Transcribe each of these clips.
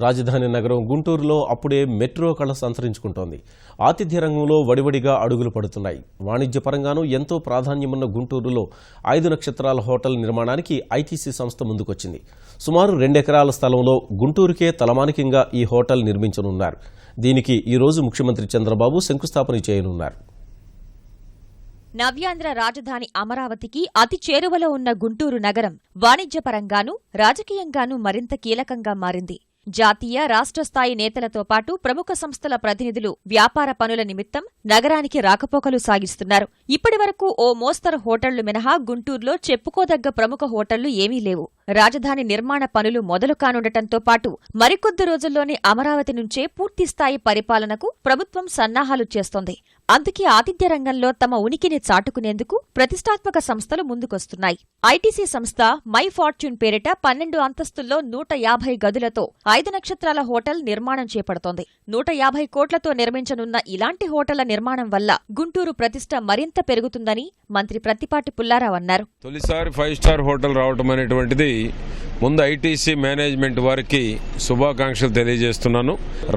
రాజధాని నగరం గుంటూరులో అప్పుడే మెట్రో కళ సంతరించుకుంటోంది. ఆతిథ్య రంగంలో వడివడిగా అడుగులు పడుతున్నాయి. వాణిజ్యపరంగానూ ఎంతో ప్రాధాన్యమున్న గుంటూరులో 5 నక్షత్రాల హోటల్ నిర్మాణానికి ఐటీసీ సంస్థ ముందుకొచ్చింది. సుమారు 2 ఎకరాల స్థలంలో గుంటూరుకే తలమానికంగా ఈ హోటల్ నిర్మించనున్నారు. దీనికి ఈ రోజు ముఖ్యమంత్రి చంద్రబాబు శంకుస్థాపన చేయనున్నారు. నవ్యాంధ్ర రాజధాని అమరావతికి అతి చేరువలో ఉన్న గుంటూరు నగరం వాణిజ్యపరంగానూ రాజకీయంగానూ మరింత కీలకంగా మారింది. జాతీయ, రాష్ట్ర స్థాయి నేతలతో పాటు ప్రముఖ సంస్థల ప్రతినిధులు వ్యాపార పనుల నిమిత్తం నగరానికి రాకపోకలు సాగిస్తున్నారు. ఇప్పటివరకు ఓ మోస్తరు హోటళ్లు మినహా గుంటూరులో చెప్పుకోదగ్గ ప్రముఖ హోటళ్లు ఏమీ లేవు. రాజధాని నిర్మాణ పనులు మొదలు కానుండటంతో పాటు మరికొద్ది రోజుల్లోనే అమరావతి నుంచే పూర్తిస్థాయి పరిపాలనకు ప్రభుత్వం సన్నాహాలు చేస్తోంది. అందుకే ఆతిథ్య రంగంలో తమ ఉనికిని చాటుకునేందుకు ప్రతిష్టాత్మక సంస్థలు ముందుకొస్తున్నాయి. ఐటీసీ సంస్థ మై ఫార్చ్యూన్ పేరిట 12 అంతస్తుల్లో 150 గదులతో 5 నక్షత్రాల హోటల్ నిర్మాణం చేపడుతోంది. 150 కోట్లతో నిర్మించనున్న ఇలాంటి హోటళ్ల నిర్మాణం వల్ల గుంటూరు ప్రతిష్ట మరింత పెరుగుతుందని మంత్రి ప్రత్తిపాటి పుల్లారావు అన్నారు. తొలిసారి 5 స్టార్ హోటల్ రావటం అనేటువంటిది ముందు ఐటీసీ మేనేజ్మెంట్ వారికి శుభాకాంక్షలు తెలియజేస్తున్నాను.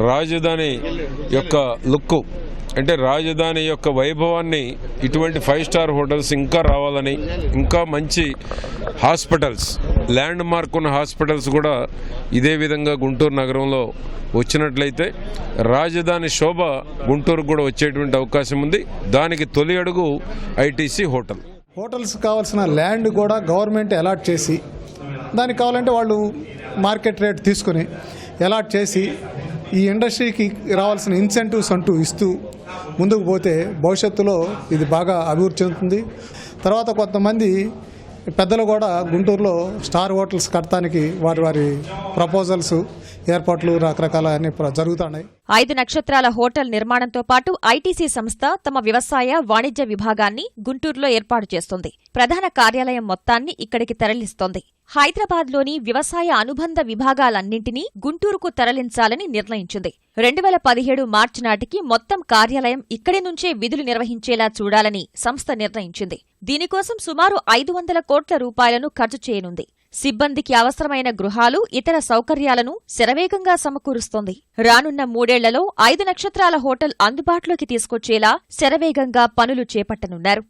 రాజధాని యొక్క లుక్ అంటే రాజధాని యొక్క వైభవాన్ని ఇటువంటి 5 స్టార్ హోటల్స్ ఇంకా రావాలని, ఇంకా మంచి హాస్పిటల్స్, ల్యాండ్ మార్క్ ఉన్న హాస్పిటల్స్ కూడా ఇదే విధంగా గుంటూరు నగరంలో వచ్చినట్లయితే రాజధాని శోభ గుంటూరుకు కూడా వచ్చేటువంటి అవకాశం ఉంది. దానికి తొలి అడుగు ఐటీసీ హోటల్. హోటల్స్ కావాల్సిన ల్యాండ్ కూడా గవర్నమెంట్ అలాట్ చేసి, దానికి కావాలంటే వాళ్ళు మార్కెట్ రేట్ తీసుకుని అలాట్ చేసి ఈ ఇండస్ట్రీకి రావాల్సిన ఇన్సెంటివ్స్ అంటూ ఇస్తూ ముందుకు పోతే భవిష్యత్తులో ఇది బాగా అభివృద్ధి చెందుతుంది. తర్వాత కొంతమంది పెద్దలు కూడా గుంటూరులో స్టార్ హోటల్స్ కట్టడానికి వారి ప్రపోజల్స్, ఏర్పాట్లు రకరకాల అన్ని జరుగుతున్నాయి. 5 నక్షత్రాల హోటల్ నిర్మాణంతో పాటు ఐటీసీ సంస్థ తమ వ్యవసాయ, వాణిజ్య విభాగాన్ని గుంటూరులో ఏర్పాటు చేస్తుంది. ప్రధాన కార్యాలయం మొత్తాన్ని ఇక్కడికి తరలిస్తోంది. హైదరాబాద్లోని వ్యవసాయ అనుబంధ విభాగాలన్నింటినీ గుంటూరుకు తరలించాలని నిర్ణయించింది. 2017 మార్చి నాటికి మొత్తం కార్యాలయం ఇక్కడి నుంచే విధులు నిర్వహించేలా చూడాలని సంస్థ నిర్ణయించింది. దీనికోసం సుమారు 500 కోట్ల రూపాయలను ఖర్చు చేయనుంది. సిబ్బందికి అవసరమైన గృహాలు, ఇతర సౌకర్యాలను శరవేగంగా సమకూరుస్తోంది. రానున్న 3 ఏళ్లలో 5 నక్షత్రాల హోటల్ అందుబాటులోకి తీసుకొచ్చేలా శరవేగంగా పనులు చేపట్టనున్నారు.